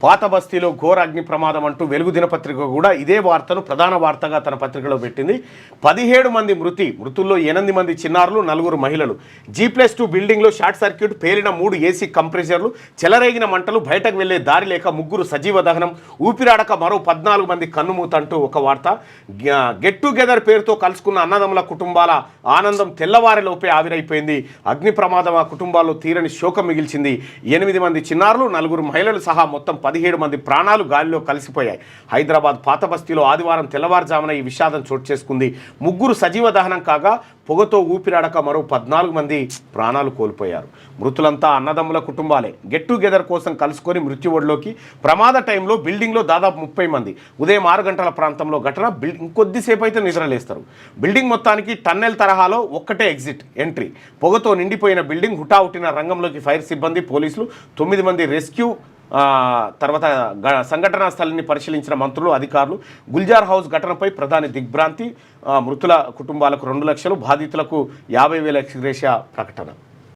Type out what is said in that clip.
పాత బస్తీలో ఘోర అగ్ని ప్రమాదం అంటూ వెలుగు దినపత్రిక కూడా ఇదే వార్తను ప్రధాన వార్తగా తన పత్రికలో పెట్టింది. 17 మంది మృతుల్లో 8 మంది చిన్నారులు, 4 మహిళలు. G+2 బిల్డింగ్లో షార్ట్ సర్క్యూట్, పేలిన 3 ఏసీ కంప్రెసర్లు, చెలరేగిన మంటలు, బయటకు వెళ్లే దారి లేక 3 సజీవ దహనం, ఊపిరాడక మరో 14 మంది కన్నుమూత అంటూ ఒక వార్త. గెట్ టుగెదర్ పేరుతో కలుసుకున్న అన్నదమ్ముల కుటుంబాల ఆనందం తెల్లవారిలోపే ఆవిరైపోయింది. అగ్ని ప్రమాదం ఆ కుటుంబాల్లో తీరని శోకం మిగిల్చింది. 8 మంది చిన్నారులు, 4 మహిళలు సహా మొత్తం 17 మంది ప్రాణాలు గాలిలో కలిసిపోయాయి. హైదరాబాద్ పాత బస్తీలో ఆదివారం తెల్లవారుజామున ఈ విషాదం చోటు చేసుకుంది. 3 సజీవ దహనం కాగా పొగతో ఊపిరాడక మరో 14 మంది ప్రాణాలు కోల్పోయారు. మృతులంతా అన్నదమ్ముల కుటుంబాలే. గెట్ టుగెదర్ కోసం కలుసుకొని మృత్యువడిలోకి. ప్రమాద టైంలో బిల్డింగ్లో దాదాపు 30 మంది. ఉదయం 6 గంటల ప్రాంతంలో ఘటన. ఇంకొద్దిసేపు అయితే నిద్రలేస్తారు. బిల్డింగ్ మొత్తానికి టన్నెల్ తరహాలో ఒక్కటే ఎగ్జిట్ ఎంట్రీ. పొగతో నిండిపోయిన బిల్డింగ్. హుటాహుటిన రంగంలోకి ఫైర్ సిబ్బంది, పోలీసులు. 9 మంది రెస్క్యూ. తర్వాత సంఘటనా స్థలాన్ని పరిశీలించిన మంత్రులు, అధికారులు. గుల్జార్ హౌస్ ఘటనపై ప్రధాని దిగ్భ్రాంతి. మృతుల కుటుంబాలకు 2 లక్షలు, బాధితులకు 50,000 ఎక్స్గ్రేషియా ప్రకటన.